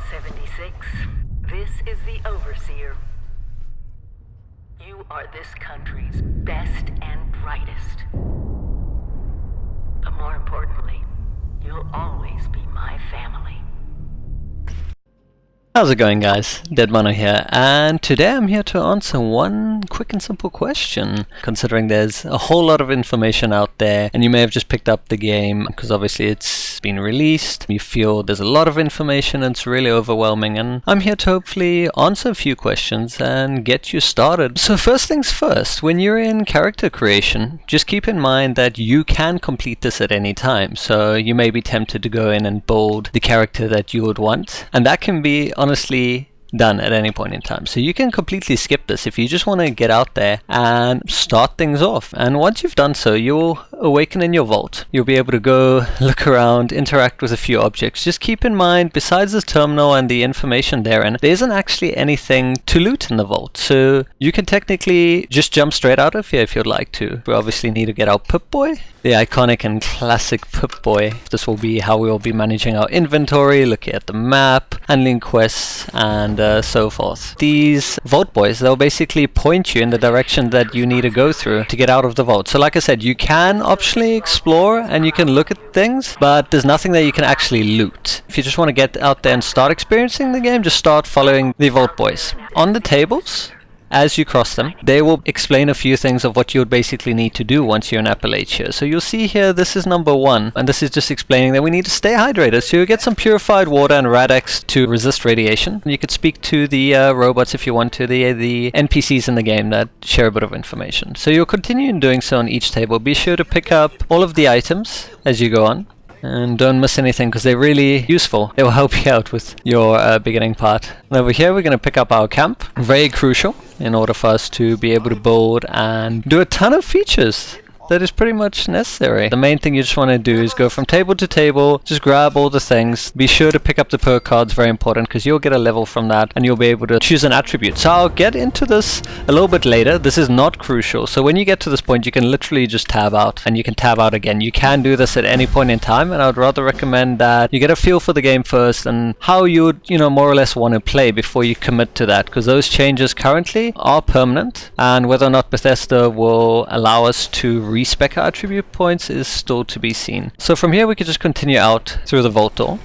76. This is the Overseer. You are this country's best and brightest. But more importantly, you'll always be my family. How's it going, guys? Deadmano here, and today I'm here to answer one quick and simple question, considering there's a whole lot of information out there and you may have just picked up the game because obviously it's been released. You feel there's a lot of information and it's really overwhelming, and I'm here to hopefully answer a few questions and get you started. So first things first, when you're in character creation, just keep in mind that you can complete this at any time. So you may be tempted to go in and build the character that you would want, and that can be honestly done at any point in time. So you can completely skip this if you just want to get out there and start things off. And once you've done so, you'll awaken in your vault. You'll be able to go look around, interact with a few objects. Just keep in mind, besides the terminal and the information therein, there isn't actually anything to loot in the vault. So you can technically just jump straight out of here if you'd like to. We obviously need to get our Pip-Boy, the iconic and classic Pip-Boy. This will be how we will be managing our inventory, looking at the map, handling quests, and so forth. These vault boys, they'll basically point you in the direction that you need to go through to get out of the vault. So like I said, you can optionally explore and you can look at things, but there's nothing that you can actually loot. If you just want to get out there and start experiencing the game, just start following the vault boys. On the tables, as you cross them, they will explain a few things of what you would basically need to do once you're in Appalachia. So you'll see here, this is number 1, and this is just explaining that we need to stay hydrated. So you get some purified water and Rad-X to resist radiation. You could speak to the robots if you want to, the NPCs in the game that share a bit of information. So you'll continue in doing so on each table. Be sure to pick up all of the items as you go on. And don't miss anything because they're really useful. They will help you out with your beginning part. And over here we're going to pick up our camp. Very crucial in order for us to be able to build and do a ton of features that is pretty much necessary. The main thing you just want to do is go from table to table, just grab all the things. Be sure to pick up the perk cards, very important, because you'll get a level from that and you'll be able to choose an attribute. So I'll get into this a little bit later. This is not crucial. So when you get to this point, you can literally just tab out and you can tab out again. You can do this at any point in time, and I would rather recommend that you get a feel for the game first and how you would, more or less want to play before you commit to that, because those changes currently are permanent, and whether or not Bethesda will allow us to respec our attribute points is still to be seen. So from here we could just continue out through the vault door.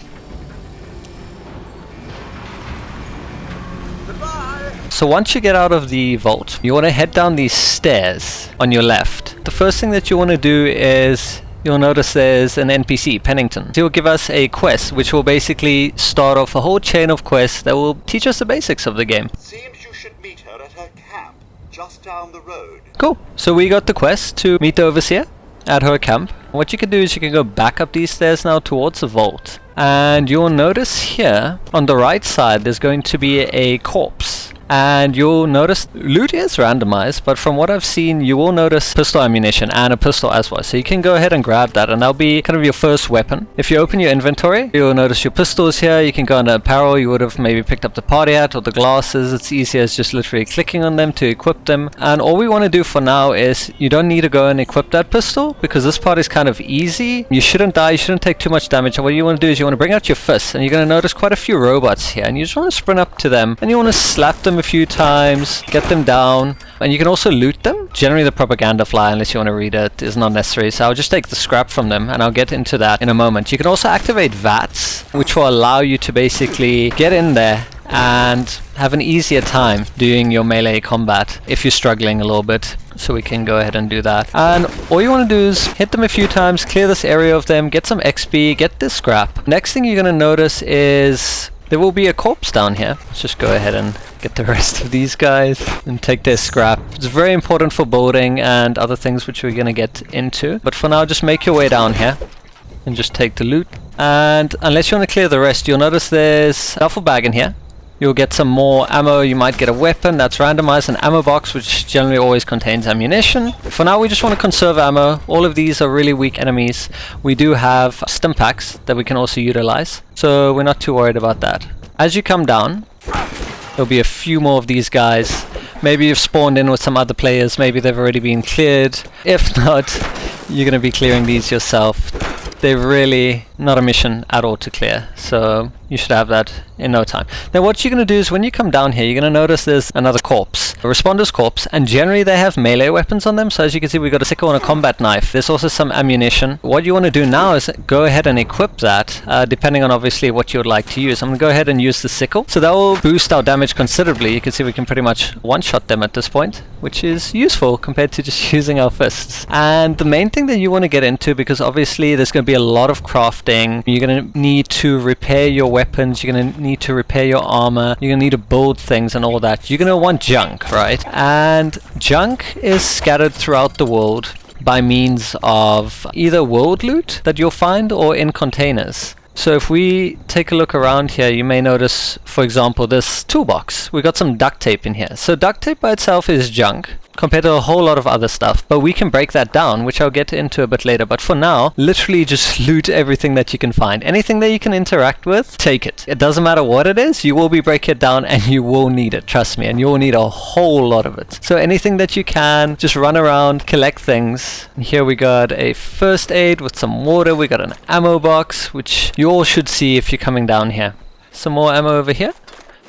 So once you get out of the vault, you want to head down these stairs on your left. The first thing that you want to do is, you'll notice there's an NPC, Pennington. He'll give us a quest, which will basically start off a whole chain of quests that will teach us the basics of the game. Seems you should meet her at her camp, just down the road. Cool. So we got the quest to meet the Overseer at her camp. What you can do is you can go back up these stairs now towards the vault. And you'll notice here on the right side there's going to be a corpse. And you'll notice loot is randomized, but from what I've seen, you will notice pistol ammunition and a pistol as well. So you can go ahead and grab that, and that'll be kind of your first weapon. If you open your inventory, you'll notice your pistols here. You can go under apparel. You would have maybe picked up the party hat or the glasses. It's easy as just literally clicking on them to equip them. And all we want to do for now is, you don't need to go and equip that pistol because this part is kind of easy. You shouldn't die. You shouldn't take too much damage. And what you want to do is you want to bring out your fists, and you're going to notice quite a few robots here, and you just want to sprint up to them and you want to slap them a few times, get them down, and you can also loot them. Generally the propaganda fly, unless you want to read it, is not necessary, so I'll just take the scrap from them, and I'll get into that in a moment. You can also activate VATs, which will allow you to basically get in there and have an easier time doing your melee combat if you're struggling a little bit. So we can go ahead and do that, and all you want to do is hit them a few times, clear this area of them, get some XP, get this scrap. Next thing you're going to notice is there will be a corpse down here. Let's just go ahead and get the rest of these guys and take their scrap. It's very important for building and other things which we're going to get into, but for now just make your way down here and just take the loot. And unless you want to clear the rest, you'll notice there's a duffel bag in here. You'll get some more ammo. You might get a weapon that's randomized, an ammo box which generally always contains ammunition. For now we just want to conserve ammo. All of these are really weak enemies. We do have stim packs that we can also utilize, so we're not too worried about that. As you come down, there'll be a few more of these guys. Maybe you've spawned in with some other players, maybe they've already been cleared. If not, you're going to be clearing these yourself. They're really not a mission at all to clear, so you should have that in no time. Now what you're going to do is when you come down here, you're going to notice there's another corpse, a responder's corpse, and generally they have melee weapons on them. So as you can see, we've got a sickle and a combat knife. There's also some ammunition. What you want to do now is go ahead and equip that, depending on obviously what you would like to use. I'm going to go ahead and use the sickle, so that will boost our damage considerably. You can see we can pretty much one-shot them at this point, which is useful compared to just using our fists. And the main thing that you want to get into, because obviously there's going to be a lot of crafting, you're going to need to repair your weapons, you're going to need to repair your armor, you're going to need to build things and all that. You're going to want junk, right? And junk is scattered throughout the world by means of either world loot that you'll find or in containers. So if we take a look around here, you may notice, for example, this toolbox. We got some duct tape in here. So duct tape by itself is junk compared to a whole lot of other stuff, but we can break that down, which I'll get into a bit later. But for now, literally just loot everything that you can find. Anything that you can interact with, take it. It doesn't matter what it is, you will be breaking it down and you will need it, trust me, and you will need a whole lot of it. So anything that you can, just run around, collect things. And here we got a first aid with some water, we got an ammo box, which you all should see if you're coming down here. Some more ammo over here.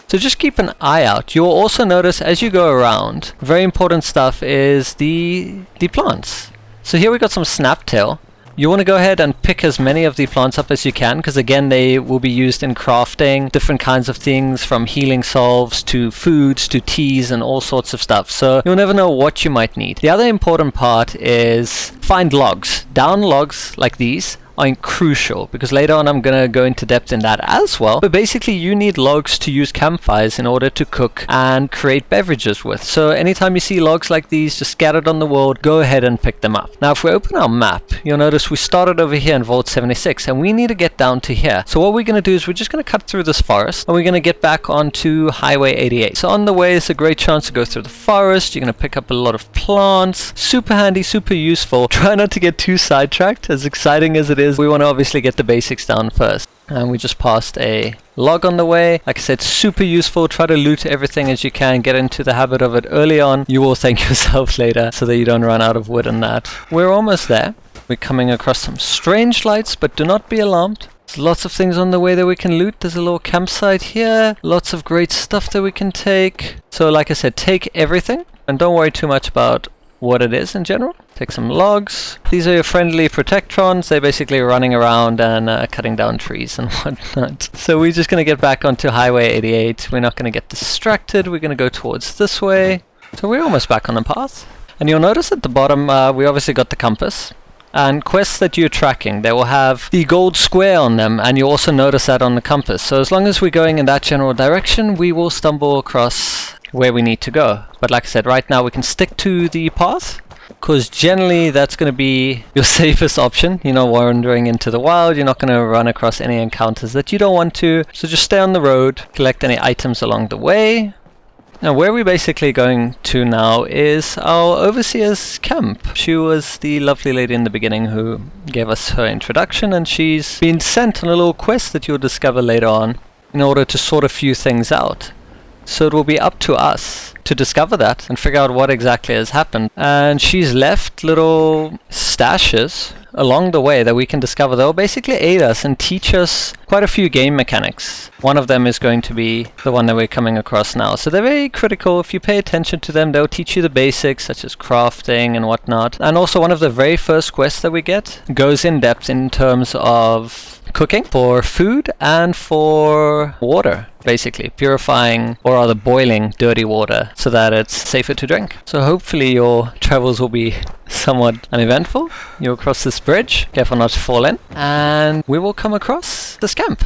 So just keep an eye out. You'll also notice as you go around, very important stuff is the plants. So here we got some snaptail. You want to go ahead and pick as many of the plants up as you can, because again they will be used in crafting different kinds of things, from healing salves to foods to teas and all sorts of stuff. So you'll never know what you might need. The other important part is find logs. Down logs like these are crucial, because later on I'm going to go into depth in that as well. But basically you need logs to use campfires in order to cook and create beverages with. So anytime you see logs like these just scattered on the world, go ahead and pick them up. Now if we open our map, you'll notice we started over here in Vault 76 and we need to get down to here. So what we're going to do is we're just going to cut through this forest and we're going to get back onto Highway 88. So on the way it's a great chance to go through the forest. You're going to pick up a lot of plants. Super handy, super useful. Try not to get too sidetracked. As exciting as it is, we want to obviously get the basics down first. And we just passed a log on the way. Like I said, super useful. Try to loot everything as you can. Get into the habit of it early on. You will thank yourself later so that you don't run out of wood and that. We're almost there. We're coming across some strange lights, but do not be alarmed. There's lots of things on the way that we can loot. There's a little campsite here. Lots of great stuff that we can take. So like I said, take everything and don't worry too much about what it is in general. Take some logs. These are your friendly protectrons. They're basically running around and cutting down trees and whatnot. So we're just going to get back onto Highway 88. We're not going to get distracted. We're going to go towards this way. So we're almost back on the path. And you'll notice at the bottom, we obviously got the compass. And quests that you're tracking, they will have the gold square on them, and you also notice that on the compass. So as long as we're going in that general direction, we will stumble across where we need to go. But like I said, right now we can stick to the path, because generally that's going to be your safest option. You're not wandering into the wild, you're not going to run across any encounters that you don't want to. So just stay on the road, collect any items along the way. Now where we're basically going to now is our overseer's camp. She was the lovely lady in the beginning who gave us her introduction, and she's been sent on a little quest that you'll discover later on in order to sort a few things out. So it will be up to us to discover that and figure out what exactly has happened. And she's left little stashes along the way that we can discover. They'll basically aid us and teach us quite a few game mechanics. One of them is going to be the one that we're coming across now. So they're very critical. If you pay attention to them, they'll teach you the basics such as crafting and whatnot. And also one of the very first quests that we get goes in depth in terms of cooking for food and for water, basically purifying or rather boiling dirty water so that it's safer to drink. So hopefully your travels will be somewhat uneventful. You'll cross this bridge, careful not to fall in, and we will come across this camp.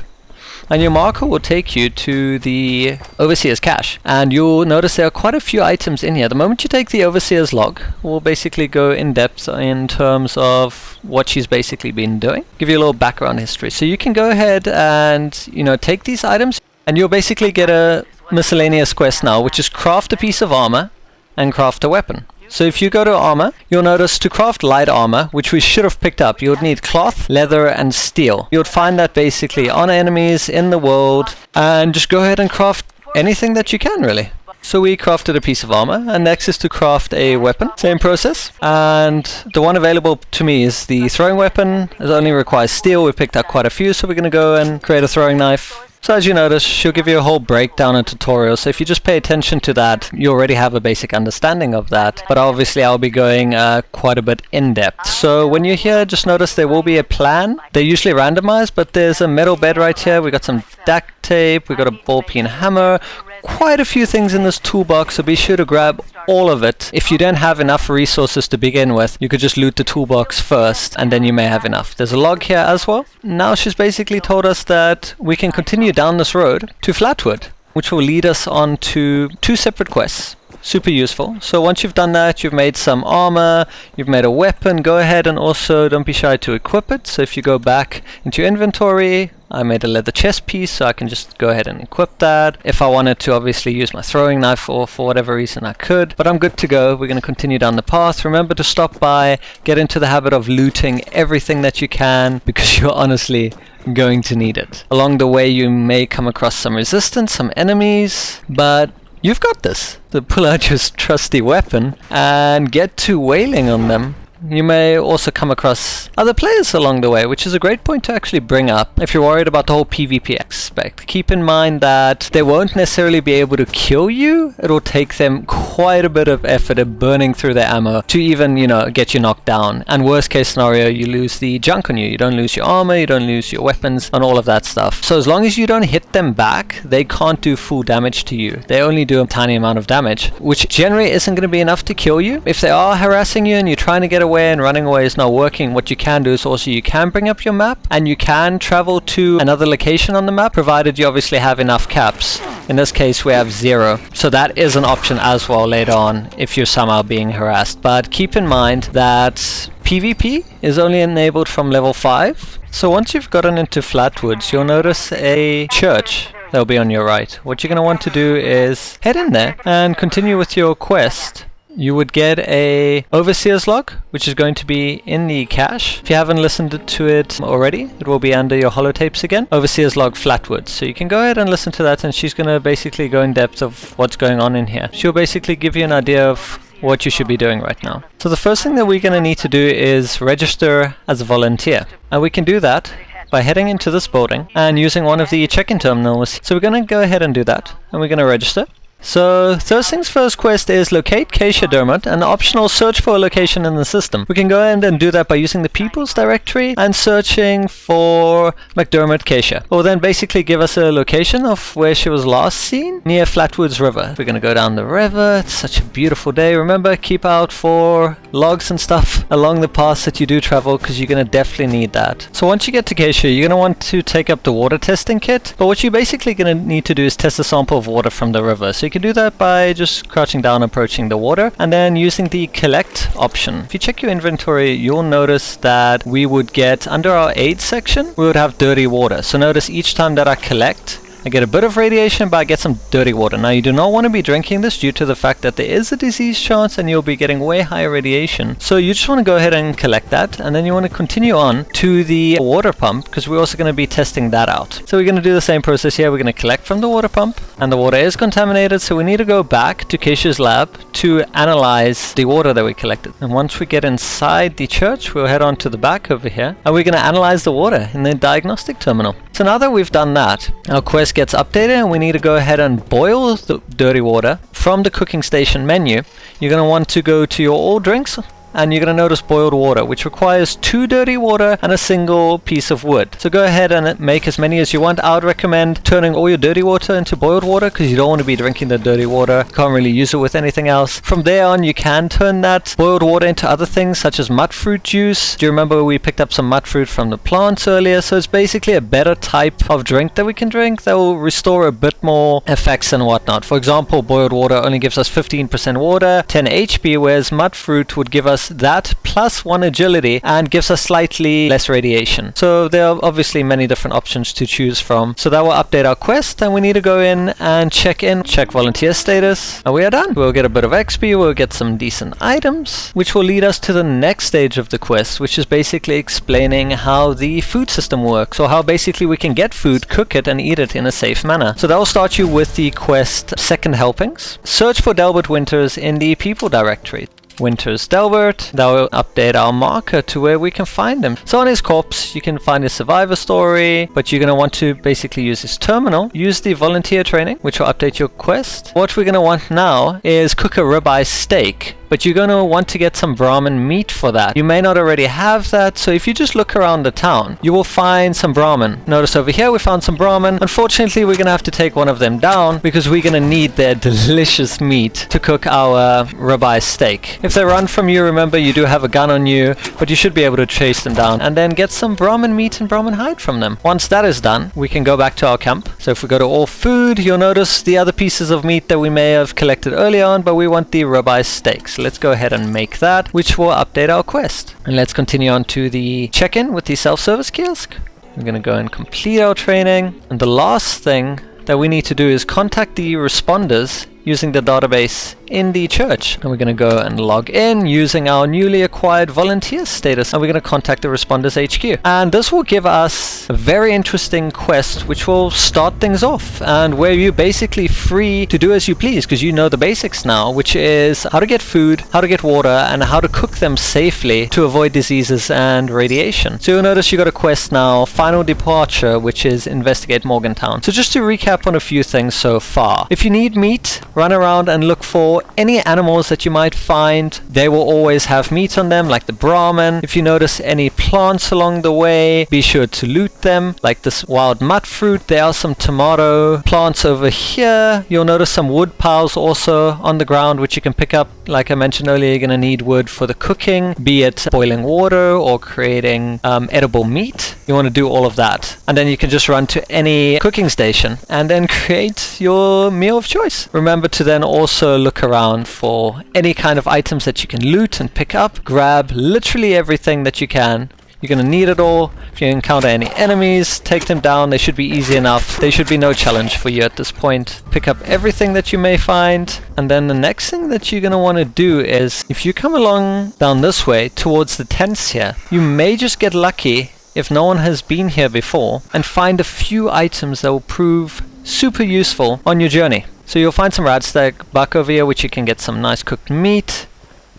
And your marker will take you to the Overseer's cache. And you'll notice there are quite a few items in here. The moment you take the Overseer's log, we'll basically go in depth in terms of what she's basically been doing. Give you a little background history. So you can go ahead and, take these items, and you'll basically get a miscellaneous quest now, which is craft a piece of armor and craft a weapon. So if you go to armor, you'll notice to craft light armor, which we should have picked up, you would need cloth, leather, and steel. You would find that basically on enemies in the world, and just go ahead and craft anything that you can, really. So we crafted a piece of armor, and next is to craft a weapon. Same process. And the one available to me is the throwing weapon. It only requires steel. We picked out quite a few, so we're going to go and create a throwing knife. So as you notice, she'll give you a whole breakdown and tutorial, so if you just pay attention to that, you already have a basic understanding of that. But obviously I'll be going quite a bit in depth. So when you're here, just notice there will be a plan. They're usually randomized, but there's a metal bed right here. We got some duct tape, we got a ball peen hammer, quite a few things in this toolbox, so be sure to grab all of it. If you don't have enough resources to begin with, you could just loot the toolbox first, and then you may have enough. There's a log here as well. Now she's basically told us that we can continue down this road to Flatwood, which will lead us on to 2 separate quests. Super useful. So once you've done that, you've made some armor, you've made a weapon, go ahead and also don't be shy to equip it. So if you go back into your inventory, I made a leather chest piece, so I can just go ahead and equip that. If I wanted to obviously use my throwing knife or for whatever reason I could, but I'm good to go. We're going to continue down the path. Remember to stop by, get into the habit of looting everything that you can, because you're honestly going to need it. Along the way you may come across some resistance, some enemies, but you've got this. So pull out your trusty weapon and get to wailing on them. You may also come across other players along the way, which is a great point to actually bring up if you're worried about the whole PvP aspect. Keep in mind that they won't necessarily be able to kill you. It'll take them quite a bit of effort of burning through their ammo to even, get you knocked down. And worst case scenario, you lose the junk on you. You don't lose your armor, you don't lose your weapons, and all of that stuff. So as long as you don't hit them back, they can't do full damage to you. They only do a tiny amount of damage, which generally isn't going to be enough to kill you. If they are harassing you and you're trying to get away and running away is not working, what you can do is also you can bring up your map and you can travel to another location on the map, provided you obviously have enough caps. In this case we have 0, so that is an option as well later on if you're somehow being harassed. But keep in mind that PvP is only enabled from level 5. So once you've gotten into Flatwoods, you'll notice a church that'll be on your right. What you're going to want to do is head in there and continue with your quest. You would get a overseer's log, which is going to be in the cache. If you haven't listened to it already, it will be under your holotapes again. Overseer's log Flatwoods. So you can go ahead and listen to that, and she's going to basically go in depth of what's going on in here. She'll basically give you an idea of what you should be doing right now. So the first thing that we're going to need to do is register as a volunteer. And we can do that by heading into this building and using one of the check-in terminals. So we're going to go ahead and do that, and we're going to register. So, first things first quest is locate Keisha Dermot, and optional search for a location in the system. We can go ahead and do that by using the people's directory and searching for McDermott Keisha. It will then basically give us a location of where she was last seen, near Flatwoods River. We're going to go down the river. It's such a beautiful day. Remember, keep out for logs and stuff along the paths that you do travel, because you're going to definitely need that. So once you get to Keisha, you're going to want to take up the water testing kit, but what you're basically going to need to do is test a sample of water from the river. So you can do that by just crouching down, approaching the water, and then using the collect option. If you check your inventory, you'll notice that we would get, under our aid section, we would have dirty water. So notice each time that I collect, I get a bit of radiation, but I get some dirty water. Now you do not want to be drinking this due to the fact that there is a disease chance and you'll be getting way higher radiation. So you just want to go ahead and collect that, and then you want to continue on to the water pump, because we're also going to be testing that out. So we're going to do the same process here. We're going to collect from the water pump, and the water is contaminated, so we need to go back to Keisha's lab to analyze the water that we collected. And once we get inside the church, we'll head on to the back over here, and we're going to analyze the water in the diagnostic terminal. So now that we've done that, our quest gets updated, and we need to go ahead and boil the dirty water from the cooking station menu. You're going to want to go to your all drinks, and you're going to notice boiled water, which requires 2 dirty water and a single piece of wood. So go ahead and make as many as you want. I would recommend turning all your dirty water into boiled water, because you don't want to be drinking the dirty water. You can't really use it with anything else. From there on, you can turn that boiled water into other things, such as mudfruit juice. Do you remember we picked up some mudfruit from the plants earlier? So it's basically a better type of drink that we can drink that will restore a bit more effects and whatnot. For example, boiled water only gives us 15% water, 10 HP, whereas mudfruit would give us us that plus 1 agility and gives us slightly less radiation. So there are obviously many different options to choose from. So that will update our quest, and we need to go in and check volunteer status, and we are done. We'll get a bit of XP, we'll get some decent items, which will lead us to the next stage of the quest, which is basically explaining how the food system works, or how basically we can get food, cook it, and eat it in a safe manner. So that will start you with the quest Second Helpings. Search for Delbert Winters in the people directory. Winters Delbert. That will update our marker to where we can find him. So on his corpse, you can find his survivor story, but you're going to want to basically use his terminal. Use the volunteer training, which will update your quest. What we're going to want now is cook a ribeye steak, but you're going to want to get some Brahmin meat for that. You may not already have that, so if you just look around the town, you will find some Brahmin. Notice over here we found some Brahmin. Unfortunately, we're going to have to take one of them down because we're going to need their delicious meat to cook our ribeye steak. If they run from you, remember you do have a gun on you, but you should be able to chase them down and then get some Brahmin meat and Brahmin hide from them. Once that is done, we can go back to our camp. So if we go to all food, you'll notice the other pieces of meat that we may have collected earlier on, but we want the ribeye steaks. Let's go ahead and make that, which will update our quest. And let's continue on to the check-in with the self-service kiosk. We're going to go and complete our training. And the last thing that we need to do is contact the responders using the database in the church. And we're going to go and log in using our newly acquired volunteer status, and we're going to contact the Responders HQ. And this will give us a very interesting quest which will start things off, and where you're basically free to do as you please because you know the basics now, which is how to get food, how to get water, and how to cook them safely to avoid diseases and radiation. So you'll notice you got a quest now, Final Departure, which is Investigate Morgantown. So just to recap on a few things so far. If you need meat, run around and look for any animals that you might find. They will always have meat on them, like the Brahmin. If you notice any plants along the way, be sure to loot them, like this wild mud fruit. There are some tomato plants over here. You'll notice some wood piles also on the ground, which you can pick up. Like I mentioned earlier, you're going to need wood for the cooking, be it boiling water or creating edible meat. You want to do all of that. And then you can just run to any cooking station and then create your meal of choice. Remember to then also look around for any kind of items that you can loot and pick up. Grab literally everything that you can. You're going to need it all. If you encounter any enemies, take them down. They should be easy enough. They should be no challenge for you at this point. Pick up everything that you may find. And then the next thing that you're going to want to do is, if you come along down this way towards the tents here, you may just get lucky if no one has been here before and find a few items that will prove super useful on your journey. So you'll find some radstag buck over here, which you can get some nice cooked meat.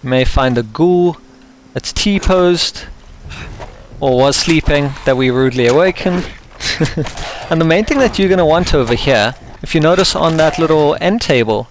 You may find a ghoul that's T-posed or was sleeping that we rudely awaken. And the main thing that you're going to want over here, if you notice on that little end table,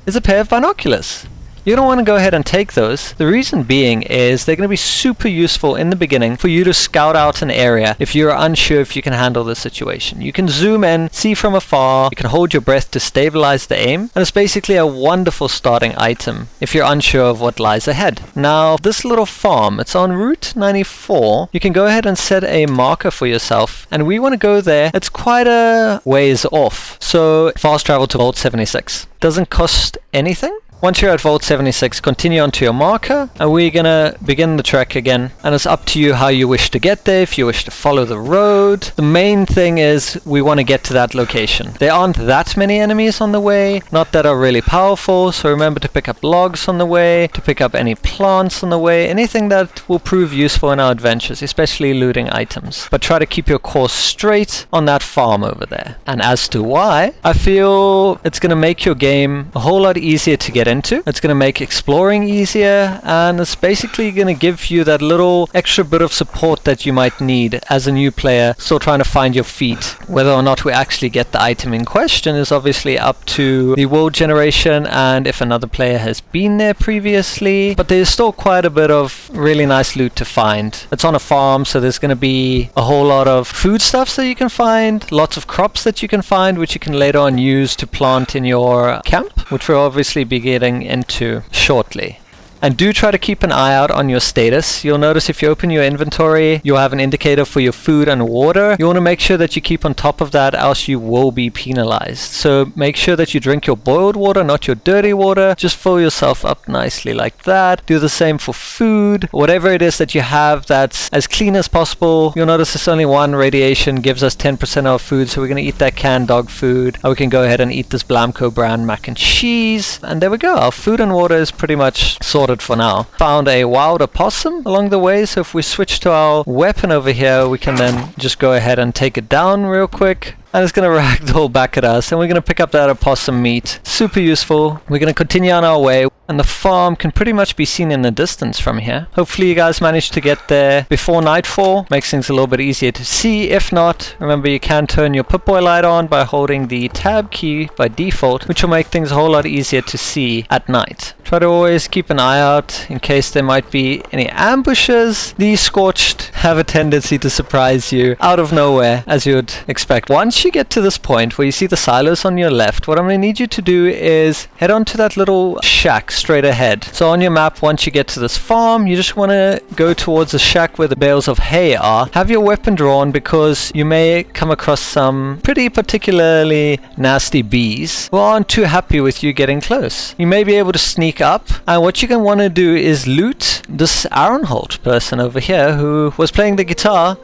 is a pair of binoculars. You're going to want to go ahead and take those. The reason being is they're going to be super useful in the beginning for you to scout out an area if you're unsure if you can handle the situation. You can zoom in, see from afar, you can hold your breath to stabilize the aim, and it's basically a wonderful starting item if you're unsure of what lies ahead. Now, this little farm, it's on Route 94. You can go ahead and set a marker for yourself, and we want to go there. It's quite a ways off, so fast travel to Vault 76. Doesn't cost anything. Once you're at Vault 76, continue on to your marker, and we're gonna begin the trek again. And it's up to you how you wish to get there, if you wish to follow the road. The main thing is we want to get to that location. There aren't that many enemies on the way, not that are really powerful, so remember to pick up logs on the way, to pick up any plants on the way, anything that will prove useful in our adventures, especially looting items. But try to keep your course straight on that farm over there. And as to why, I feel it's gonna make your game a whole lot easier to get into. It's going to make exploring easier, and it's basically going to give you that little extra bit of support that you might need as a new player still trying to find your feet. Whether or not we actually get the item in question is obviously up to the world generation and if another player has been there previously, but there's still quite a bit of really nice loot to find. It's on a farm, so there's going to be a whole lot of foodstuffs that you can find, lots of crops that you can find which you can later on use to plant in your camp, which we'll obviously be getting into shortly. And do try to keep an eye out on your status. You'll notice if you open your inventory, you'll have an indicator for your food and water. You want to make sure that you keep on top of that, else you will be penalized. So make sure that you drink your boiled water, not your dirty water. Just fill yourself up nicely like that. Do the same for food. Whatever it is that you have that's as clean as possible. You'll notice it's only one radiation gives us 10% of our food, so we're going to eat that canned dog food. We can go ahead and eat this Blamco brand mac and cheese. And there we go. Our food and water is pretty much sorted for now. Found a wild opossum along the way, so if we switch to our weapon over here, we can then just go ahead and take it down real quick. And it's going to ragdoll back at us, and we're going to pick up that opossum meat. Super useful. We're going to continue on our way, and the farm can pretty much be seen in the distance from here. Hopefully you guys managed to get there before nightfall. Makes things a little bit easier to see. If not, remember you can turn your Pip-Boy light on by holding the tab key by default, which will make things a whole lot easier to see at night. Try to always keep an eye out in case there might be any ambushes. These scorched have a tendency to surprise you out of nowhere, as you would expect. Once you get to this point where you see the silos on your left, what I'm going to need you to do is head on to that little shack straight ahead. So on your map, once you get to this farm, you just want to go towards the shack where the bales of hay are. Have your weapon drawn, because you may come across some pretty particularly nasty bees who aren't too happy with you getting close. You may be able to sneak up, and what you're going to want to do is loot this Aaronholt person over here who was playing the guitar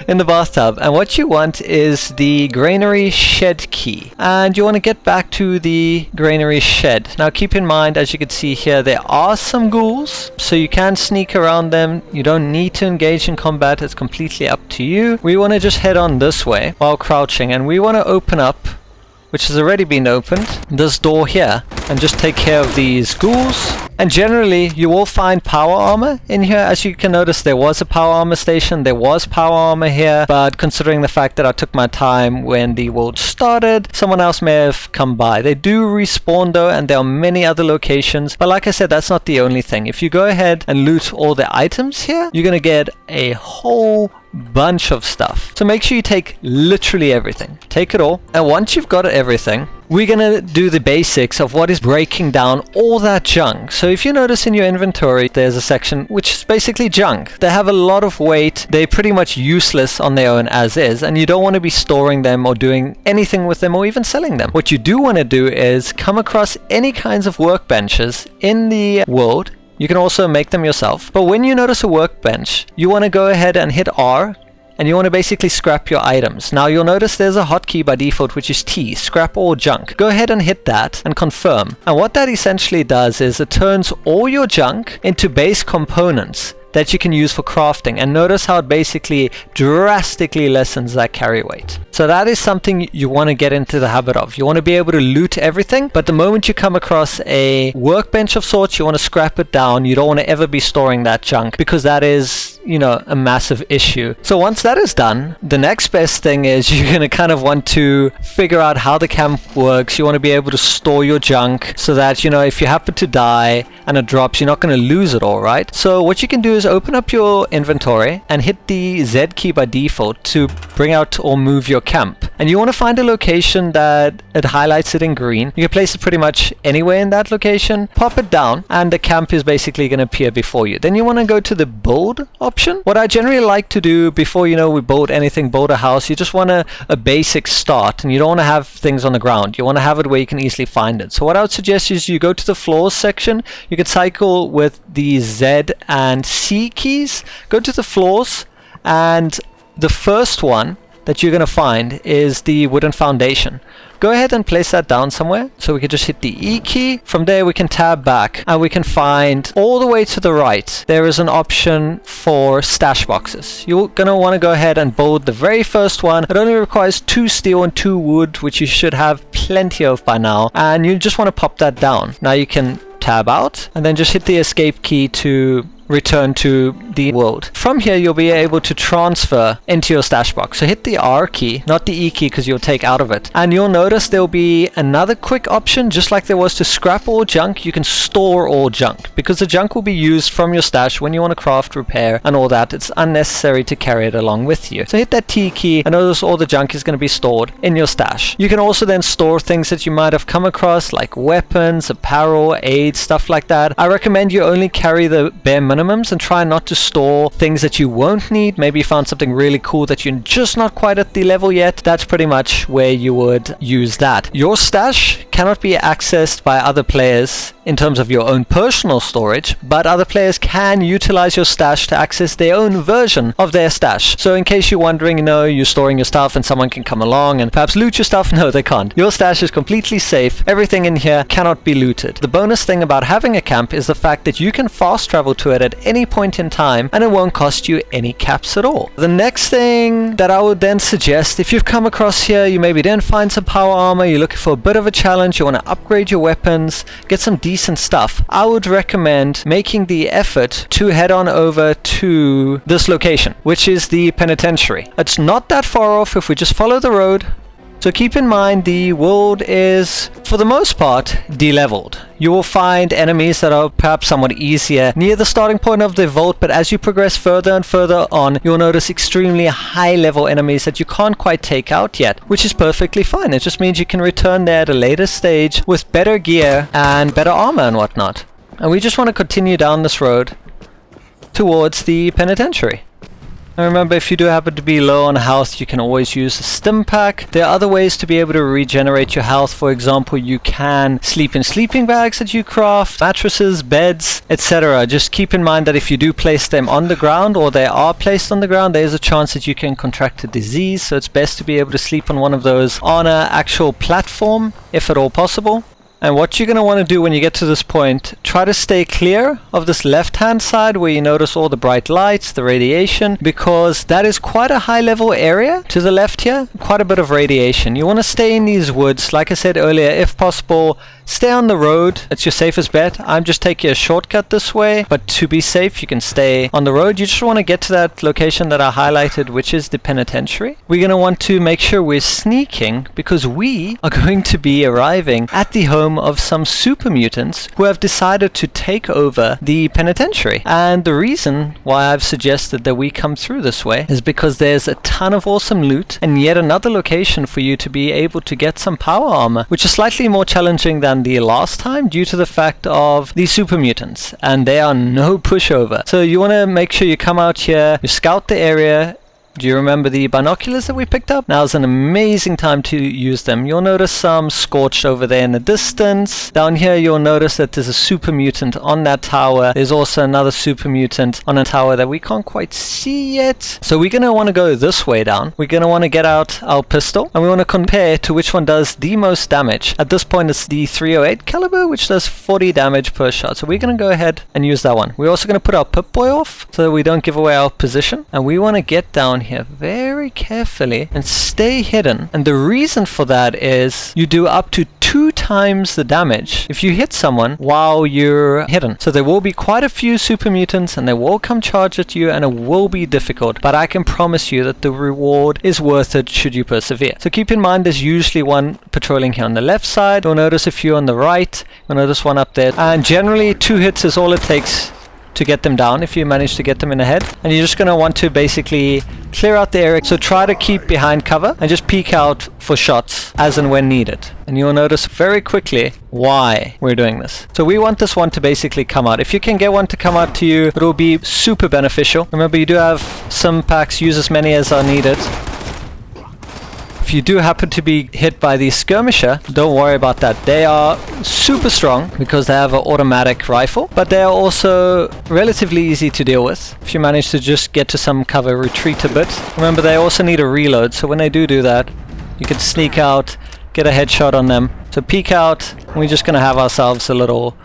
in the bathtub. And what you want is the granary shed key, and you want to get back to the granary shed. Now keep in mind, as you can see here, there are some ghouls, so you can sneak around them. You don't need to engage in combat. It's completely up to you. We want to just head on this way while crouching, and we want to open up, which has already been opened, this door here, and just take care of these ghouls. And generally you will find power armor in here. As you can notice, there was a power armor station, there was power armor here, but considering the fact that I took my time when the world started, someone else may have come by. They do respawn though, and there are many other locations, but like I said, that's not the only thing. If you go ahead and loot all the items here, you're gonna get a whole bunch of stuff. So make sure you take literally everything. Take it all, and once you've got everything, we're gonna do the basics of what is breaking down all that junk. So if you notice in your inventory, there's a section which is basically junk. They have a lot of weight. They're pretty much useless on their own as is, and you don't want to be storing them or doing anything with them or even selling them. What you do want to do is come across any kinds of workbenches in the world. You can also make them yourself. But when you notice a workbench, you want to go ahead and hit R, and you want to basically scrap your items. Now you'll notice there's a hotkey by default, which is T, scrap all junk. Go ahead and hit that and confirm. And what that essentially does is it turns all your junk into base components that you can use for crafting, and notice how it basically drastically lessens that carry weight. So that is something you want to get into the habit of. You want to be able to loot everything, but the moment you come across a workbench of sorts, you want to scrap it down. You don't want to ever be storing that junk, because that is, you know, a massive issue. So once that is done, the next best thing is you're going to kind of want to figure out how the camp works. You want to be able to store your junk so that, you know, if you happen to die and it drops, you're not going to lose it all, right? So what you can do is open up your inventory and hit the Z key by default to bring out or move your camp. And you want to find a location that it highlights it in green. You can place it pretty much anywhere in that location, pop it down, and the camp is basically going to appear before you. Then you want to go to the build option. What I generally like to do before, you know, we build anything, build a house, you just want a basic start, and you don't want to have things on the ground. You want to have it where you can easily find it. So what I would suggest is you go to the floors section. You can cycle with the Z and C keys, go to the floors, and the first one that you're going to find is the wooden foundation. Go ahead and place that down somewhere. So we can just hit the E key. From there we can tab back, and we can find all the way to the right there is an option for stash boxes. You're going to want to go ahead and build the very first one. It only requires 2 steel and 2 wood, which you should have plenty of by now, and you just want to pop that down. Now you can tab out and then just hit the escape key to return to the world. From here, you'll be able to transfer into your stash box. So hit the R key, not the E key, because you'll take out of it. And you'll notice there'll be another quick option, just like there was to scrap all junk, you can store all junk, because the junk will be used from your stash when you want to craft, repair, and all that. It's unnecessary to carry it along with you. So hit that T key, and notice all the junk is going to be stored in your stash. You can also then store things that you might have come across, like weapons, apparel, aids, stuff like that. I recommend you only carry the bare minimums and try not to store things that you won't need. Maybe you found something really cool that you're just not quite at the level yet. That's pretty much where you would use that. Your stash cannot be accessed by other players in terms of your own personal storage, but other players can utilize your stash to access their own version of their stash. So in case you're wondering, you're storing your stuff and someone can come along and perhaps loot your stuff, no, they can't. Your stash is completely safe. Everything in here cannot be looted. The bonus thing about having a camp is the fact that you can fast travel to it at any point in time and it won't cost you any caps at all. The next thing that I would then suggest, if you've come across here, you maybe didn't find some power armor, you're looking for a bit of a challenge, you want to upgrade your weapons, get some decent stuff, I would recommend making the effort to head on over to this location, which is the Penitentiary. It's not that far off if we just follow the road. So keep in mind the world is, for the most part, de-leveled. You will find enemies that are perhaps somewhat easier near the starting point of the vault, but as you progress further and further on, you'll notice extremely high level enemies that you can't quite take out yet, which is perfectly fine. It just means you can return there at a later stage with better gear and better armor and whatnot. And we just want to continue down this road towards the Penitentiary. And remember, if you do happen to be low on health, you can always use a stim pack. There are other ways to be able to regenerate your health. For example, you can sleep in sleeping bags that you craft, mattresses, beds, etc. Just keep in mind that if you do place them on the ground, or they are placed on the ground, there's a chance that you can contract a disease. So it's best to be able to sleep on one of those on an actual platform, if at all possible. And what you're going to want to do when you get to this point, try to stay clear of this left-hand side where you notice all the bright lights, the radiation, because that is quite a high-level area to the left here, quite a bit of radiation. You want to stay in these woods, like I said earlier, if possible. Stay on the road, it's your safest bet. I'm just taking a shortcut this way, but to be safe, you can stay on the road. You just want to get to that location that I highlighted, which is the Penitentiary. We're going to want to make sure we're sneaking, because we are going to be arriving at the home of some super mutants who have decided to take over the Penitentiary. And the reason why I've suggested that we come through this way is because there's a ton of awesome loot and yet another location for you to be able to get some power armor, which is slightly more challenging than the last time due to the fact of the super mutants, and they are no pushover. So you want to make sure you come out here, you scout the area. Do you remember the binoculars that we picked up? Now's an amazing time to use them. You'll notice some scorched over there in the distance. Down here you'll notice that there's a super mutant on that tower. There's also another super mutant on a tower that we can't quite see yet. So we're going to want to go this way down. We're going to want to get out our pistol and we want to compare to which one does the most damage. At this point it's the 308 caliber, which does 40 damage per shot. So we're going to go ahead and use that one. We're also going to put our Pip-Boy off so that we don't give away our position. And we want to get down here very carefully and stay hidden. And the reason for that is you do up to 2 times the damage if you hit someone while you're hidden. So there will be quite a few super mutants and they will come charge at you and it will be difficult, but I can promise you that the reward is worth it should you persevere. So keep in mind there's usually one patrolling here on the left side. You'll notice a few on the right. You'll notice one up there. And generally 2 hits is all it takes to get them down if you manage to get them in the head. And you're just going to want to basically clear out the area. So try to keep behind cover and just peek out for shots as and when needed. And you'll notice very quickly why we're doing this. So we want this one to basically come out. If you can get one to come out to you, it'll be super beneficial. Remember, you do have some packs, use as many as are needed. If you do happen to be hit by the skirmisher, don't worry about that. They are super strong because they have an automatic rifle, but they are also relatively easy to deal with. If you manage to just get to some cover, retreat a bit. Remember, they also need a reload, so when they do that, you can sneak out, get a headshot on them. So peek out, and we're just going to have ourselves a little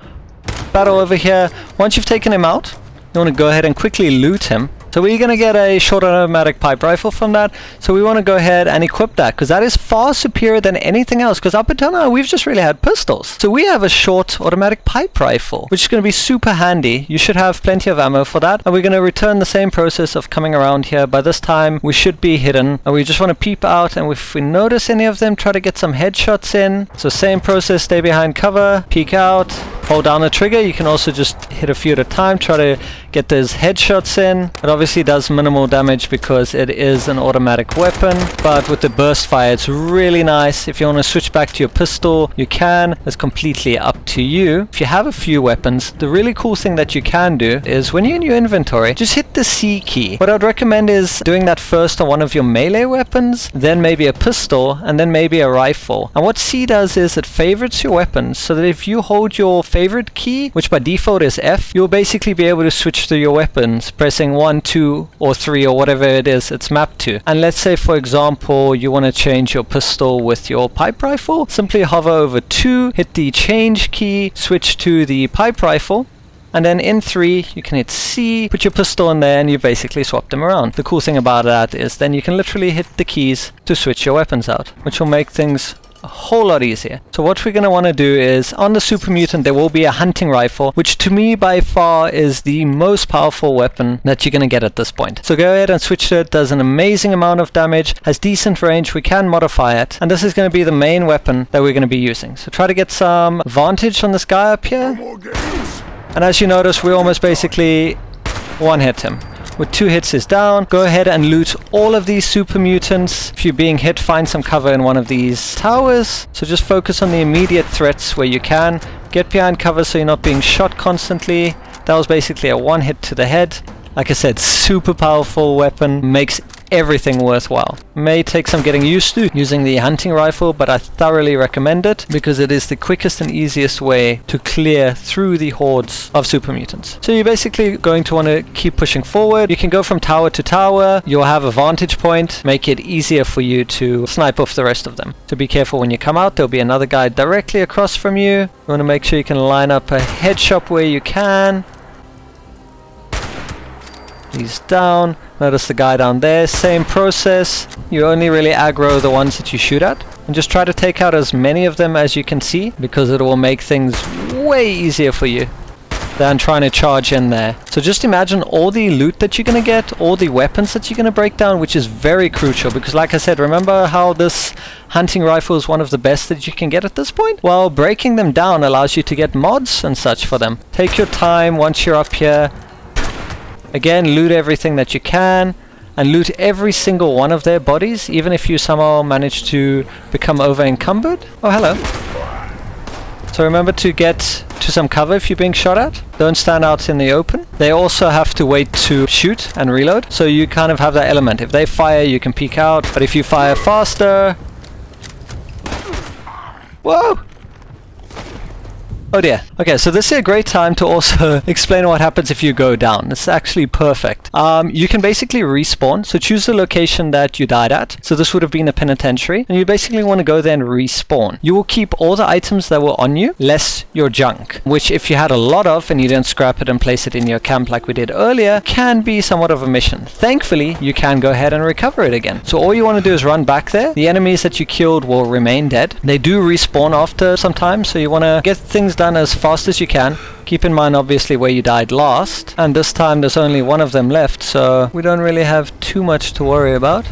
battle over here. Once you've taken him out, you want to go ahead and quickly loot him. So we're going to get a short automatic pipe rifle from that. So we want to go ahead and equip that, because that is far superior than anything else, because up until now we've just really had pistols. So we have a short automatic pipe rifle, which is going to be super handy. You should have plenty of ammo for that. And we're going to return the same process of coming around here. By this time we should be hidden, and we just want to peep out, and if we notice any of them, try to get some headshots in. So same process, stay behind cover, peek out, hold down the trigger. You can also just hit a few at a time, try to get those headshots in. It obviously does minimal damage because it is an automatic weapon, but with the burst fire it's really nice. If you want to switch back to your pistol, you can. It's completely up to you. If you have a few weapons, the really cool thing that you can do is when you're in your inventory, just hit the C key. What I'd recommend is doing that first on one of your melee weapons, then maybe a pistol, and then maybe a rifle. And what C does is it favorites your weapons, so that if you hold your favorite key, which by default is F, you'll basically be able to switch through your weapons pressing 1, 2 or 3 or whatever it is it's mapped to. And let's say for example you want to change your pistol with your pipe rifle, simply hover over 2, hit the change key, switch to the pipe rifle, and then in 3 you can hit C, put your pistol in there, and you basically swap them around. The cool thing about that is then you can literally hit the keys to switch your weapons out, which will make things a whole lot easier. So what we're going to want to do is, on the super mutant there will be a hunting rifle, which to me by far is the most powerful weapon that you're going to get at this point. So go ahead and switch to it. Does an amazing amount of damage, has decent range, we can modify it, and this is going to be the main weapon that we're going to be using. So try to get some vantage on this guy up here, and as you notice we almost basically one hit him. With 2 hits is down. Go ahead and loot all of these super mutants. If you're being hit, find some cover in one of these towers. So just focus on the immediate threats where you can. Get behind cover so you're not being shot constantly. That was basically a 1 hit to the head. Like I said, super powerful weapon, makes everything worthwhile. May take some getting used to using the hunting rifle, but I thoroughly recommend it because it is the quickest and easiest way to clear through the hordes of super mutants. So you're basically going to want to keep pushing forward. You can go from tower to tower. You'll have a vantage point, make it easier for you to snipe off the rest of them. So be careful when you come out. There'll be another guy directly across from you. You want to make sure you can line up a headshot where you can. He's down. Notice the guy down there, same process. You only really aggro the ones that you shoot at, and just try to take out as many of them as you can see, because it will make things way easier for you than trying to charge in there. So just imagine all the loot that you're going to get, all the weapons that you're going to break down, which is very crucial, because like I said, remember how this hunting rifle is one of the best that you can get at this point? Well, breaking them down allows you to get mods and such for them. Take your time once you're up here. Again, loot everything that you can, and loot every single one of their bodies, even if you somehow manage to become over encumbered. Oh, hello. So remember to get to some cover if you're being shot at. Don't stand out in the open. They also have to wait to shoot and reload, so you kind of have that element. If they fire, you can peek out, but if you fire faster... Whoa! Oh dear. Okay, so this is a great time to also explain what happens if you go down. It's actually perfect. You can basically respawn. So choose the location that you died at. So this would have been a penitentiary. And you basically want to go there and respawn. You will keep all the items that were on you, less your junk. Which if you had a lot of and you didn't scrap it and place it in your camp like we did earlier, can be somewhat of a mission. Thankfully, you can go ahead and recover it again. So all you want to do is run back there. The enemies that you killed will remain dead. They do respawn after some time, so you want to get things done as fast as you can. Keep in mind obviously where you died last, and this time there's only one of them left, so we don't really have too much to worry about.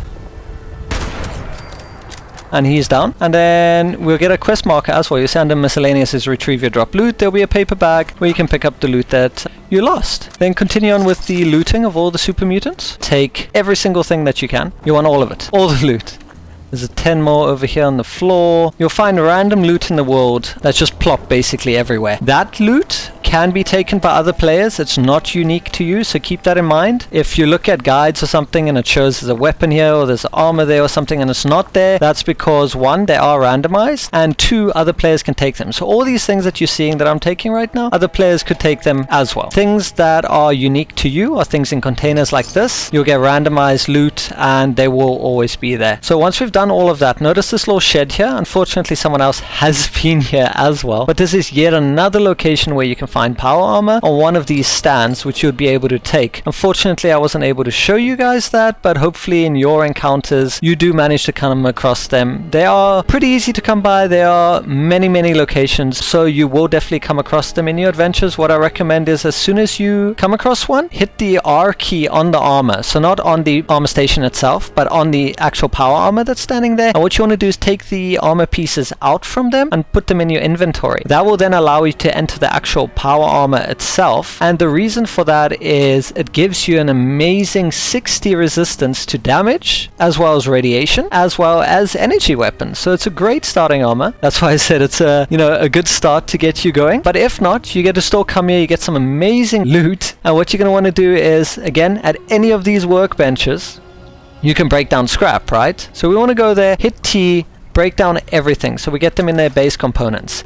And he's down. And then we'll get a quest marker as well. You see under miscellaneous is retrieve your drop loot. There'll be a paper bag where you can pick up the loot that you lost. Then continue on with the looting of all the super mutants. Take every single thing that you can. You want all of it, all the loot. There's a 10 more over here on the floor. You'll find random loot in the world that's just plopped basically everywhere. That loot can be taken by other players. It's not unique to you, so keep that in mind. If you look at guides or something and it shows there's a weapon here or there's armor there or something and it's not there, that's because 1, they are randomized, and 2, other players can take them. So all these things that you're seeing that I'm taking right now, other players could take them as well. Things that are unique to you are things in containers like this. You'll get randomized loot and they will always be there. So once we've done done all of that, notice this little shed here. Unfortunately, someone else has been here as well, but this is yet another location where you can find power armor on one of these stands, which you would be able to take. Unfortunately, I wasn't able to show you guys that, but hopefully in your encounters you do manage to come across them. They are pretty easy to come by. There are many locations, so you will definitely come across them in your adventures. What I recommend is as soon as you come across one, hit the R key on the armor, so not on the armor station itself, but on the actual power armor that's standing there. And what you want to do is take the armor pieces out from them and put them in your inventory. That will then allow you to enter the actual power armor itself, and the reason for that is it gives you an amazing 60 resistance to damage, as well as radiation, as well as energy weapons. So it's a great starting armor. That's why I said it's a good start to get you going. But if not, you get to still come here, you get some amazing loot, and what you're going to want to do is, again, at any of these workbenches, you can break down scrap, right? So we want to go there, hit T, break down everything, so we get them in their base components.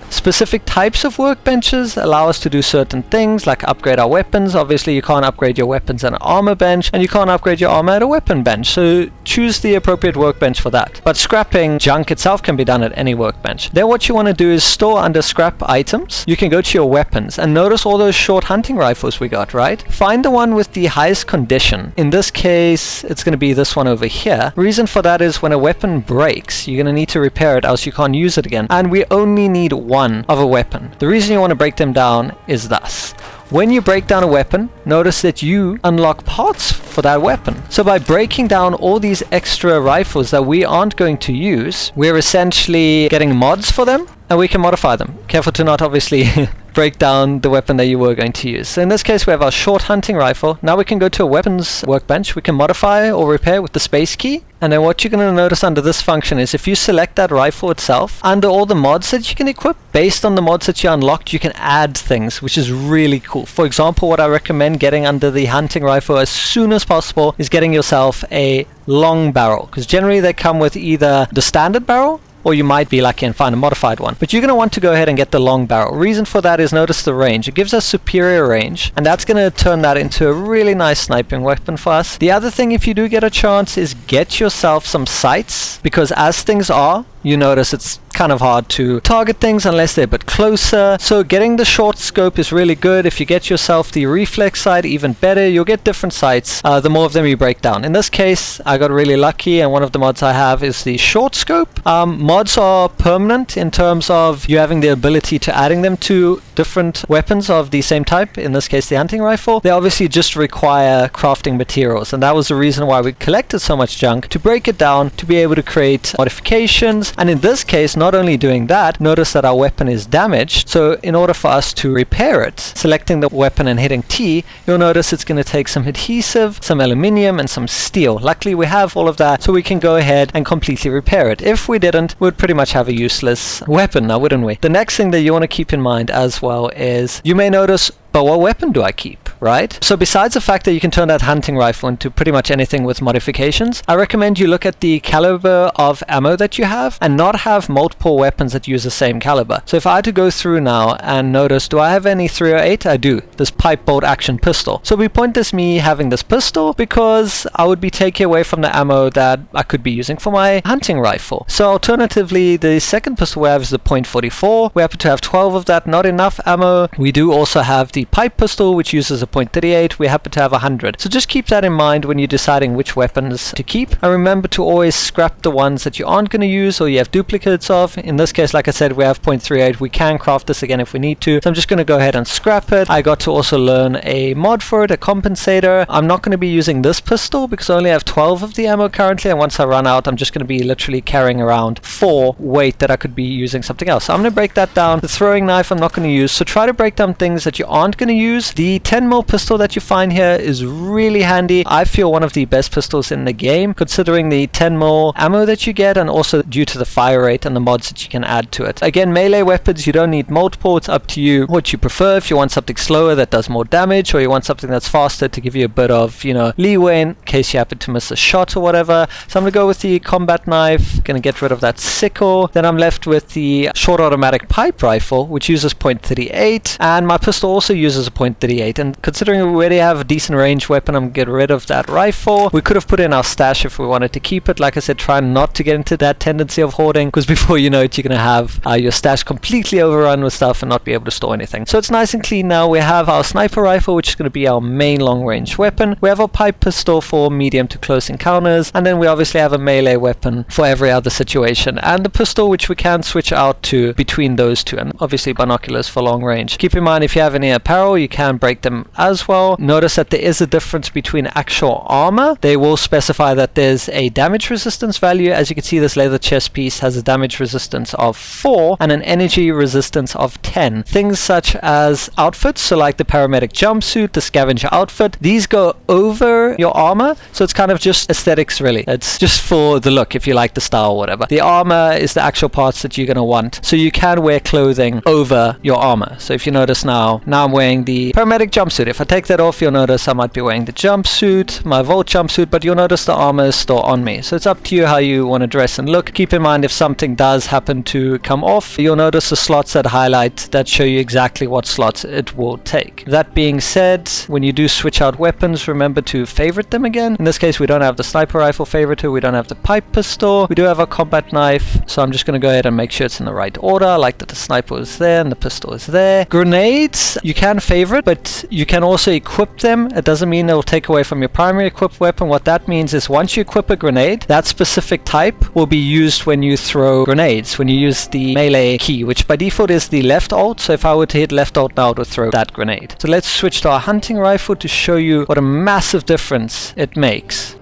Specific types of workbenches allow us to do certain things, like upgrade our weapons. Obviously, you can't upgrade your weapons at an armor bench, and you can't upgrade your armor at a weapon bench, so choose the appropriate workbench for that. But scrapping junk itself can be done at any workbench. Then what you want to do is store under scrap items. You can go to your weapons, and notice all those short hunting rifles we got, right? Find the one with the highest condition. In this case, it's going to be this one over here. Reason for that is when a weapon breaks, you're going to need to repair it, else you can't use it again. And we only need one of a weapon. The reason you want to break them down is thus. When you break down a weapon, notice that you unlock parts for that weapon. So by breaking down all these extra rifles that we aren't going to use, we're essentially getting mods for them, and we can modify them. Careful to not obviously break down the weapon that you were going to use. So in this case, we have our short hunting rifle. Now we can go to a weapons workbench. We can modify or repair with the space key. And then what you're going to notice under this function is if you select that rifle itself, under all the mods that you can equip, based on the mods that you unlocked, you can add things, which is really cool. For example, what I recommend getting under the hunting rifle as soon as possible is getting yourself a long barrel, because generally they come with either the standard barrel, or you might be lucky and find a modified one. But you're going to want to go ahead and get the long barrel. Reason for that is notice the range. It gives us superior range, and that's going to turn that into a really nice sniping weapon for us. The other thing, if you do get a chance, is get yourself some sights, because as things are, you notice it's kind of hard to target things unless they're a bit closer. So getting the short scope is really good. If you get yourself the reflex sight, even better. You'll get different sights the more of them you break down. In this case, I got really lucky, and one of the mods I have is the short scope. Mods are permanent in terms of you having the ability to adding them to different weapons of the same type, in this case the hunting rifle. They obviously just require crafting materials, and that was the reason why we collected so much junk, to break it down, to be able to create modifications. And in this case, not only doing that, notice that our weapon is damaged, so in order for us to repair it, selecting the weapon and hitting T, you'll notice it's going to take some adhesive, some aluminium, and some steel. Luckily we have all of that, so we can go ahead and completely repair it. If we didn't, we'd pretty much have a useless weapon now, wouldn't we? The next thing that you want to keep in mind as well is, you may notice, but what weapon do I keep, right? So besides the fact that you can turn that hunting rifle into pretty much anything with modifications, I recommend you look at the caliber of ammo that you have and not have multiple weapons that use the same caliber. So if I had to go through now and notice, do I have any 308? I do. This pipe bolt action pistol. So we point this me having this pistol because I would be taking away from the ammo that I could be using for my hunting rifle. So alternatively, the second pistol we have is the .44. We happen to have 12 of that, not enough ammo. We do also have the pipe pistol, which uses a .38. We happen to have 100. So just keep that in mind when you're deciding which weapons to keep. And remember to always scrap the ones that you aren't going to use or you have duplicates of. In this case, like I said, we have .38. We can craft this again if we need to. So I'm just going to go ahead and scrap it. I got to also learn a mod for it, a compensator. I'm not going to be using this pistol because I only have 12 of the ammo currently. And once I run out, I'm just going to be literally carrying around 4 weight that I could be using something else. So I'm going to break that down. The throwing knife I'm not going to use. So try to break down things that you aren't going to use. The 10mm pistol that you find here is really handy. I feel one of the best pistols in the game, considering the 10mm ammo that you get, and also due to the fire rate and the mods that you can add to it. Again, melee weapons, you don't need multiple. It's up to you what you prefer. If you want something slower that does more damage, or you want something that's faster to give you a bit of, leeway in case you happen to miss a shot or whatever. So I'm going to go with the combat knife. Going to get rid of that sickle. Then I'm left with the short automatic pipe rifle, which uses .38, and my pistol also uses a .38. And considering we already have a decent range weapon, I'm going to get rid of that rifle. We could have put in our stash if we wanted to keep it. Like I said, try not to get into that tendency of hoarding, because before you know it, you're going to have your stash completely overrun with stuff and not be able to store anything. So it's nice and clean now. We have our sniper rifle, which is going to be our main long-range weapon. We have our pipe pistol for medium to close encounters, and then we obviously have a melee weapon for every other situation, and the pistol, which we can switch out to between those two, and obviously binoculars for long range. Keep in mind, if you have any apparel, you can break them as well. Notice that there is a difference between actual armor. They will specify that there's a damage resistance value. As you can see, this leather chest piece has a damage resistance of 4 and an energy resistance of 10. Things such as outfits, so like the paramedic jumpsuit, the scavenger outfit, these go over your armor, so it's kind of just aesthetics really. It's just for the look, if you like the style or whatever. The armor is the actual parts that you're going to want, so you can wear clothing over your armor. So if you notice now I'm wearing the paramedic jumpsuit. If I take that off, you'll notice I might be wearing the jumpsuit, my Volt jumpsuit, but you'll notice the armor is still on me. So it's up to you how you want to dress and look. Keep in mind, if something does happen to come off, you'll notice the slots that highlight that show you exactly what slots it will take. That being said, when you do switch out weapons, remember to favorite them again. In this case, we don't have the sniper rifle favorited, we don't have the pipe pistol, we do have a combat knife, so I'm just going to go ahead and make sure it's in the right order. I like that the sniper is there and the pistol is there. Grenades, you can favorite, but you can also equip them. It doesn't mean it'll take away from your primary equipped weapon. What that means is once you equip a grenade, that specific type will be used when you throw grenades, when you use the melee key, which by default is the left alt. So if I were to hit left alt now, it would throw that grenade. So let's switch to our hunting rifle to show you what a massive difference it makes.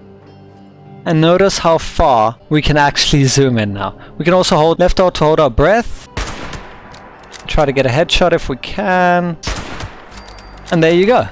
And notice how far we can actually zoom in now. We can also hold left alt to hold our breath. Try to get a headshot if we can. And there you go.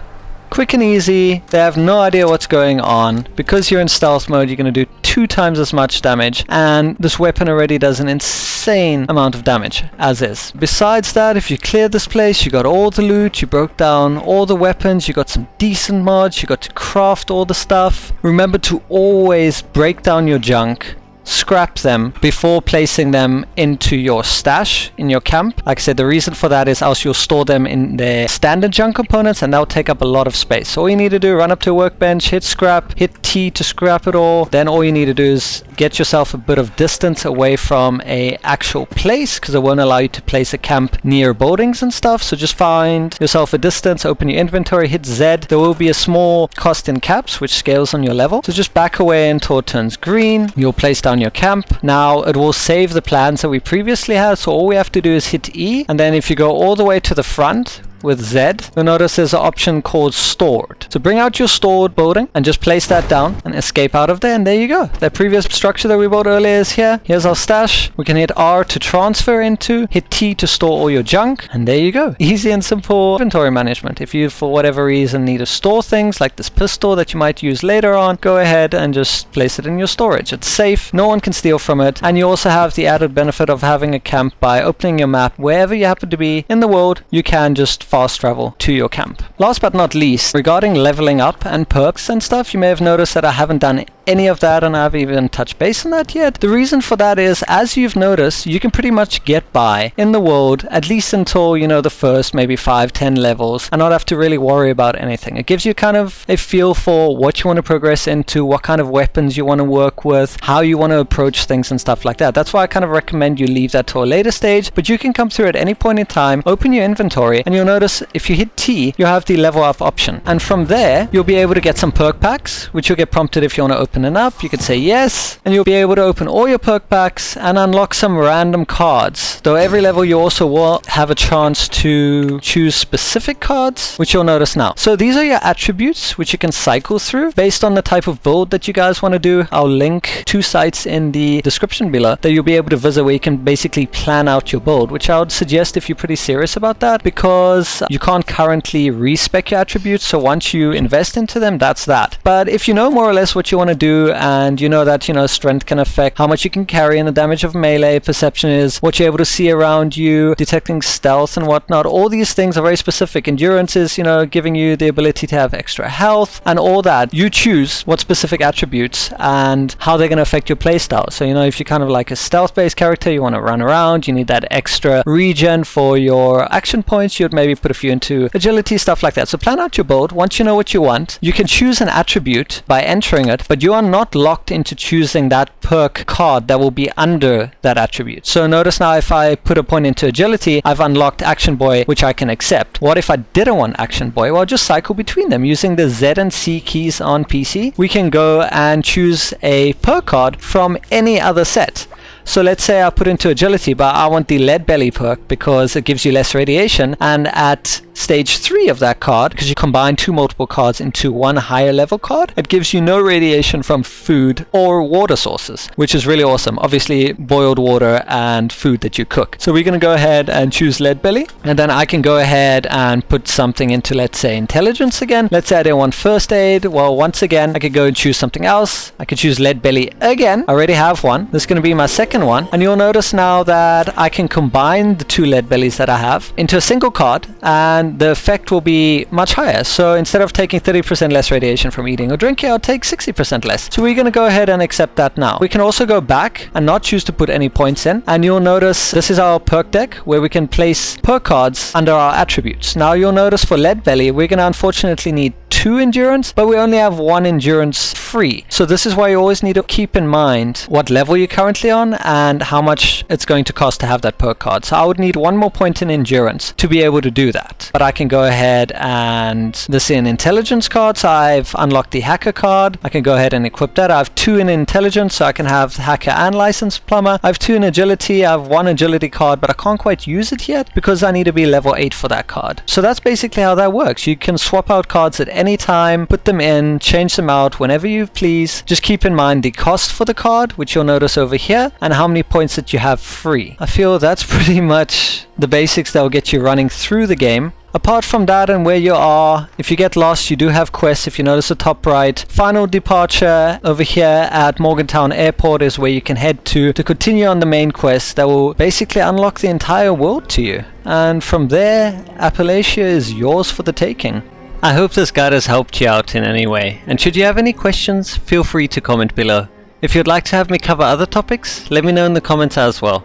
Quick and easy. They have no idea what's going on. Because you're in stealth mode, you're going to do 2 times as much damage, and this weapon already does an insane amount of damage as is. Besides that, if you cleared this place, you got all the loot, you broke down all the weapons, you got some decent mods, you got to craft all the stuff. Remember to always break down your junk, scrap them before placing them into your stash in your camp. Like I said, the reason for that is else you'll store them in their standard junk components, and that'll take up a lot of space. So all you need to do, run up to a workbench, hit scrap, hit T to scrap it all. Then all you need to do is get yourself a bit of distance away from a actual place, because it won't allow you to place a camp near buildings and stuff. So just find yourself a distance, open your inventory, hit Z. There will be a small cost in caps which scales on your level, so just back away until it turns green. You'll place down your camp. Now it will save the plans that we previously had, so all we have to do is hit E, and then if you go all the way to the front with Z, you'll notice there's an option called stored. So bring out your stored building and just place that down and escape out of there, and there you go. That previous structure that we built earlier is here. Here's our stash. We can hit R to transfer into, hit T to store all your junk, and there you go. Easy and simple inventory management. If you for whatever reason need to store things like this pistol that you might use later on, go ahead and just place it in your storage. It's safe, no one can steal from it, and you also have the added benefit of having a camp. By opening your map wherever you happen to be in the world, you can just fast travel to your camp. Last but not least, regarding leveling up and perks and stuff, you may have noticed that I haven't done any of that, and I haven't even touched base on that yet. The reason for that is, as you've noticed, you can pretty much get by in the world at least until, you know, the first maybe 5-10 levels and not have to really worry about anything. It gives you kind of a feel for what you want to progress into, what kind of weapons you want to work with, how you want to approach things and stuff like that. That's why I kind of recommend you leave that to a later stage, but you can come through at any point in time, open your inventory, and you'll notice if you hit T, you have the level up option, and from there you'll be able to get some perk packs, which you'll get prompted if you want to open it up. You can say yes, and you'll be able to open all your perk packs and unlock some random cards. Though every level you also will have a chance to choose specific cards, which you'll notice now. So these are your attributes which you can cycle through based on the type of build that you guys want to do. I'll link 2 sites in the description below that you'll be able to visit where you can basically plan out your build, which I would suggest if you're pretty serious about that, because you can't currently respec your attributes, so once you invest into them, that's that. But if you know more or less what you want to do, and you know that, you know, strength can affect how much you can carry and the damage of melee, perception is what you're able to see around you, detecting stealth and whatnot, all these things are very specific. Endurance is, you know, giving you the ability to have extra health and all that. You choose what specific attributes and how they're going to affect your playstyle. So, you know, if you're kind of like a stealth based character, you want to run around, you need that extra regen for your action points, you'd maybe put a few into agility, stuff like that. So plan out your build. Once you know what you want, you can choose an attribute by entering it, but you are not locked into choosing that perk card that will be under that attribute. So notice now if I put a point into agility, I've unlocked Action Boy, which I can accept. What if I didn't want Action Boy? Well, just cycle between them using the Z and C keys on PC. We can go and choose a perk card from any other set. So let's say I put into agility, but I want the lead belly perk because it gives you less radiation, and at stage 3 of that card, because you combine 2 multiple cards into one higher level card, it gives you no radiation from food or water sources, which is really awesome. Obviously boiled water and food that you cook. So we're going to go ahead and choose lead belly, and then I can go ahead and put something into, let's say, intelligence again. Let's say I didn't want first aid. Well, once again I could go and choose something else. I could choose lead belly again. I already have one. This is going to be my second one, and you'll notice now that I can combine the 2 lead bellies that I have into a single card, and the effect will be much higher. So instead of taking 30% less radiation from eating or drinking, I'll take 60% less. So we're going to go ahead and accept that now. We can also go back and not choose to put any points in, and you'll notice this is our perk deck where we can place perk cards under our attributes. Now you'll notice for lead belly we're going to unfortunately need 2 endurance, but we only have 1 endurance free. So this is why you always need to keep in mind what level you're currently on and how much it's going to cost to have that perk card. So I would need 1 more point in endurance to be able to do that. But I can go ahead and this is an intelligence card, so I've unlocked the hacker card. I can go ahead and equip that. I have 2 in intelligence, so I can have hacker and licensed plumber. I have 2 in agility. I have 1 agility card, but I can't quite use it yet because I need to be level 8 for that card. So that's basically how that works. You can swap out cards at any time, put them in, change them out whenever you please. Just keep in mind the cost for the card, which you'll notice over here, and how many points that you have free. I feel that's pretty much the basics that will get you running through the game. Apart from that and where you are, if you get lost, you do have quests. If you notice the top right, final departure over here at Morgantown Airport is where you can head to continue on the main quest that will basically unlock the entire world to you. And from there, Appalachia is yours for the taking. I hope this guide has helped you out in any way, and should you have any questions, feel free to comment below. If you'd like to have me cover other topics, let me know in the comments as well.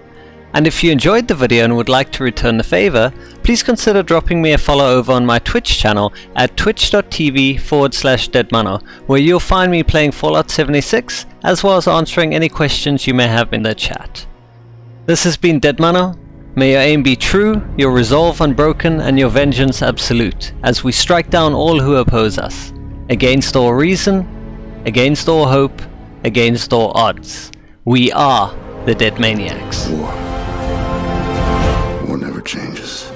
And if you enjoyed the video and would like to return the favor, please consider dropping me a follow over on my Twitch channel at twitch.tv/Deadmano, where you'll find me playing Fallout 76, as well as answering any questions you may have in the chat. This has been Deadmano. May your aim be true, your resolve unbroken, and your vengeance absolute, as we strike down all who oppose us. Against all reason, against all hope, against all odds. We are the Dead Maniacs. War never changes.